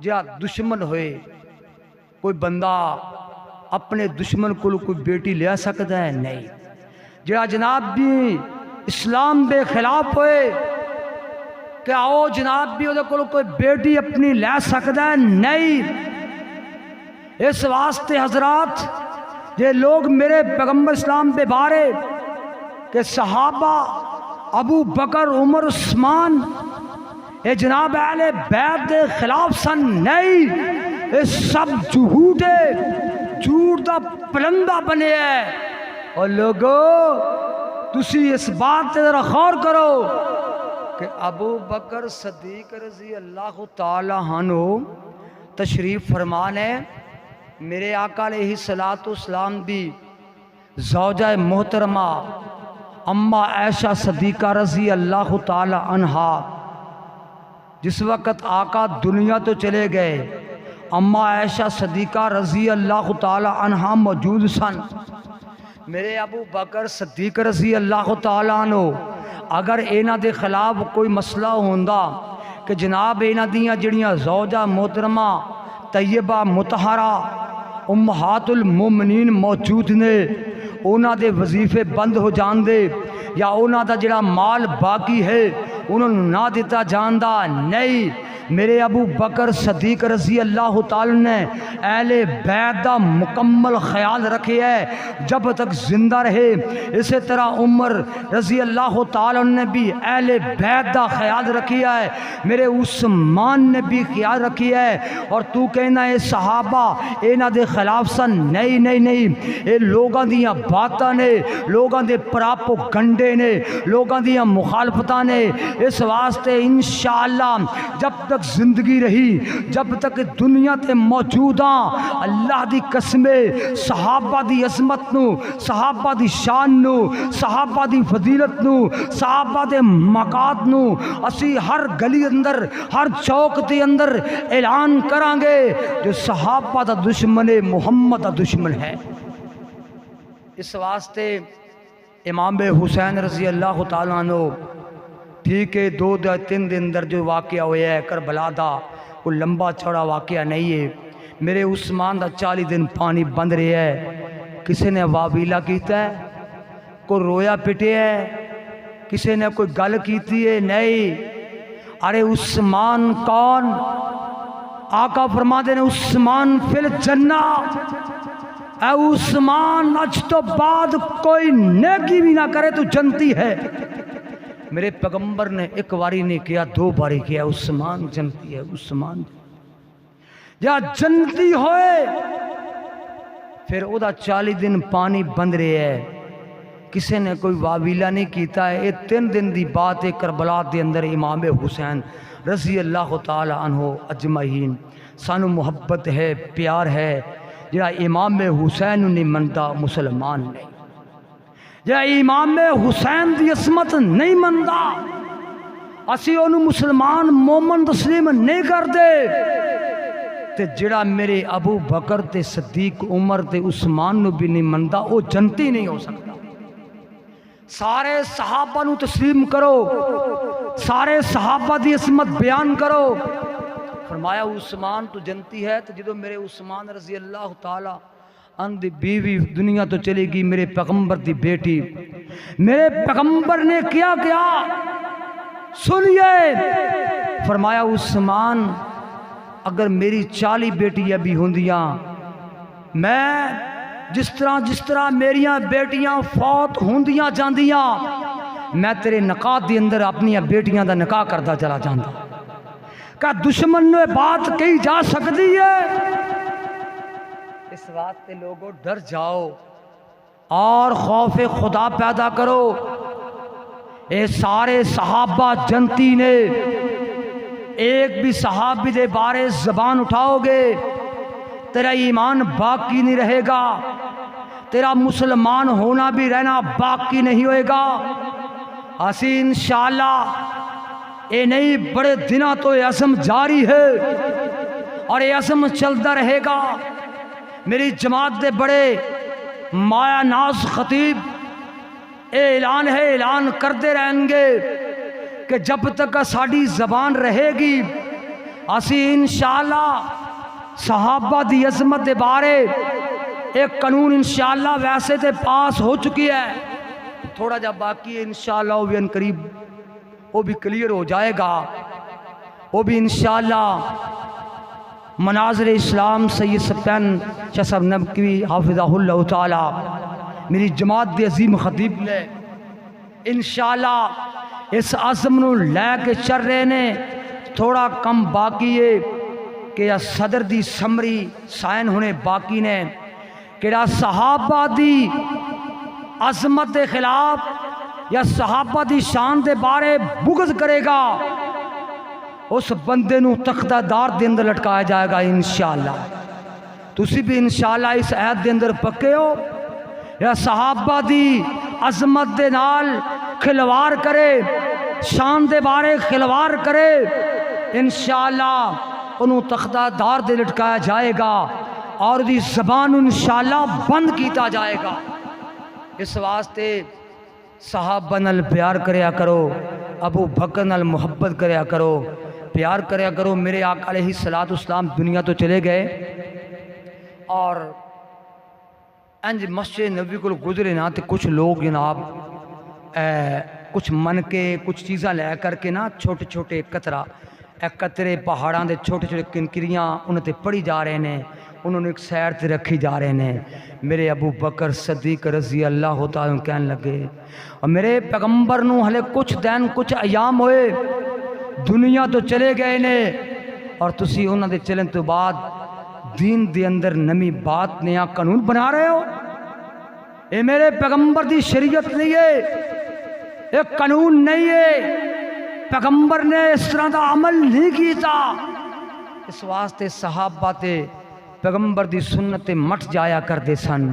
جہاں دشمن ہوئے کوئی بندہ اپنے دشمن کو کوئی بیٹی لے سکتا ہے؟ نہیں۔ جہاں جناب بھی اسلام دے خلاف ہوئے کہ آؤ جناب بھی وہ کوئی بیٹی اپنی لے سکتا ہے؟ نہیں۔ اس واسطے حضرات یہ لوگ میرے پیغمبر اسلام پہ بارے کہ صحابہ ابو بکر عمر عثمان اے جناب اہل بیت دے خلاف سن، نہیں، یہ سب جھوٹے جھوٹ دا پلندہ بنے ہے۔ اور لوگو تسی اس بات تے ذرا غور کرو کہ ابو بکر صدیق رضی اللہ تعالی عنہ تشریف فرمان ہے، میرے آقا علیہ السلام بھی زوجہ محترمہ اماں عائشہ صدیقہ رضی اللہ تعالی عنہا جس وقت آقا دنیا تو چلے گئے، اماں عائشہ صدیقہ رضی اللہ تعالی عنہا موجود سن۔ میرے ابو بکر صدیق رضی اللہ تعالی عنہ اگر اینا دے خلاف کوئی مسئلہ ہوندا کہ جناب اینا دیاں جڑیاں زوجہ محترمہ طیبہ مطہرہ امہات المومنین موجود نے، اونا دے وظیفے بند ہو جان دے یا اونا دا جڑا مال باقی ہے انہوں نے نہ دیتا جاندہ، نہیں۔ میرے ابو بکر صدیق رضی اللہ تعالی نے اہل بیت دا مکمل خیال رکھے ہے جب تک زندہ رہے۔ اسی طرح عمر رضی اللہ تعالی نے بھی اہل بیت دا خیال رکھیا ہے، میرے عثمان نے بھی خیال رکھیا ہے۔ اور تو کہنا ہے صحابہ اینا دے خلاف سن، نہیں نہیں نہیں، اے لوگاں دیاں باتاں نے، لوگاں دے پراپو گنڈے نے، لوگاں دیاں مخالفتاں نے۔ اس واسطے انشاءاللہ جب تک زندگی رہی، جب تک دنیا تے موجوداں، اللہ دی قسمے صحابہ دی عظمت نو، صحابہ دی شان نو، صحابہ دی فضیلت نو، صحابہ دے مقات نو اسی ہر گلی اندر، ہر چوک دے اندر اعلان کران گے جو صحابہ دا دشمن محمد دا دشمن ہے۔ اس واسطے امام حسین رضی اللہ تعالیٰ عنہ ٹھیک ہے 2-3 دن اندر جو واقعہ ہویا ہے کربلا دا کوئی لمبا چوڑا واقعہ نہیں ہے۔ میرے عثمان دا 40 دن پانی بند رہا ہے، کسی نے واویلا کیتا ہے، کوئی رویا پٹے ہے، کسی نے کوئی گل کیتی ہے؟ نہیں۔ ارے عثمان کون؟ آقا فرما دے نے عثمان فی الجنہ، اے عثمان اج تو بعد کوئی نیکی بھی نہ کرے تو جنتی ہے۔ میرے پیغمبر نے ایک باری نہیں کیا، 2 باری کیا، عثمان جنتی ہے، عثمان یا جنتی ہوئے۔ پھر او دا 40 دن پانی بند رہے ہے، کسی نے کوئی واویلا نہیں کیتا ہے۔ یہ 3 دن دی بات ہے کربلا دے اندر امام حسین رضی اللہ تعالی عنہ اجمعین سانو محبت ہے، پیار ہے، جہاں امام حسین نہیں منتا مسلمان نہیں، جہاں امام حسین دی عصمت نہیں منتا اسی انہوں مسلمان مومن تسلیم نہیں کر دے۔ تے جڑا میرے ابو بکر تے صدیق عمر تے عثمان نو بھی نہیں منتا وہ جنتی نہیں ہو سکتا۔ سارے صحابہ نو تسلیم کرو، سارے صحابہ دی عصمت بیان کرو۔ فرمایا عثمان تو جنتی ہے، تو جدو میرے عثمان رضی اللہ تعالی اندھی بیوی دنیا تو چلے گی، میرے پیغمبر دی بیٹی، میرے پیغمبر نے کیا کیا سنیے۔ فرمایا عثمان اگر میری 40 بیٹیاں بھی ہوندیاں، میں جس طرح میریاں بیٹیاں فوت ہوندیاں جاندیاں، میں تیرے نکاح دی اندر اپنی بیٹیاں دا نکاح کرتا چلا جاندہ۔ کہ دشمن نے بات کہی جا سکتی ہے؟ اس بات تے لوگوں ڈر جاؤ اور خوف خدا پیدا کرو۔ اے سارے صحابہ جنتی نے، ایک بھی صحابی دے بارے زبان اٹھاؤ گے تیرا ایمان باقی نہیں رہے گا، تیرا مسلمان ہونا بھی رہنا باقی نہیں ہوئے گا۔ اسی انشاءاللہ اے نہیں بڑے دنوں تو یہ عزم جاری ہے اور یہ عزم چلتا رہے گا۔ میری جماعت دے بڑے مایا ناز خطیب اعلان ہے، اعلان کرتے رہیں گے کہ جب تک ساڑی زبان رہے گی اسی انشاءاللہ صحابہ دی عظمت دے بارے ایک قانون انشاءاللہ ویسے تے پاس ہو چکی ہے، تھوڑا جا باقی ہے انشاءاللہ، وہ بھی ان قریب وہ بھی کلیئر ہو جائے گا، وہ بھی انشاءاللہ مناظر اسلام سید سفیان شاہ صاحب نبوی حافظہ اللہ تعالی میری جماعت دے عظیم خطیب نے انشاءاللہ اس عزم نو لے کے چل رہے نے، تھوڑا کم باقی ہے کہ صدر دی سمری سائن ہونے باقی نے، کہ صحابہ دی عظمت دے خلاف یا صحابہ دی شان دے بارے بغض کرے گا اس بندے نو تختہ دار دے اندر لٹکایا جائے گا انشاءاللہ۔ تسی بھی انشاءاللہ اس عہد دے اندر پکے ہو، یا صحابہ دی عظمت دے نال کھلوار کرے، شان دے بارے کھلوار کرے، انشاءاللہ انہوں تختہ دار دے لٹکایا جائے گا اور دی زبان انشاءاللہ بند کیتا جائے گا۔ اس واسطے صحابہ نال پیار کریا کرو، ابو بکر نال محبت کریا کرو، پیار کریا کرو۔ میرے آقا علیہ السلام دنیا تو چلے گئے اور انج مسجد نبوی کو گزرے نا، تو کچھ لوگ جناب کچھ من کے کچھ چیزاں لے کر کے نا، چھوٹے چھوٹے قطرے پہاڑاں دے چھوٹے چھوٹے کنکریاں انہوں تے پڑی جا رہے ہیں، انہوں نے ایک سیر تے رکھی جا رہے ہیں۔ میرے ابو بکر صدیق رضی اللہ تعالیٰ کہنے لگے، اور میرے پیغمبر نو ہلے کچھ دن کچھ ایام ہوئے دنیا تو چلے گئے نے، اور تسی انہوں دے چلن تو بعد دین دے اندر نمی بات نیا قانون بنا رہے ہو۔ اے میرے پیغمبر دی شریعت نہیں ہے، ایک قانون نہیں ہے، پیغمبر نے اس طرح دا عمل نہیں کیتا۔ اس واسطے صحابہ تے پیغمبر دی سنت مٹ جایا کر دے سن۔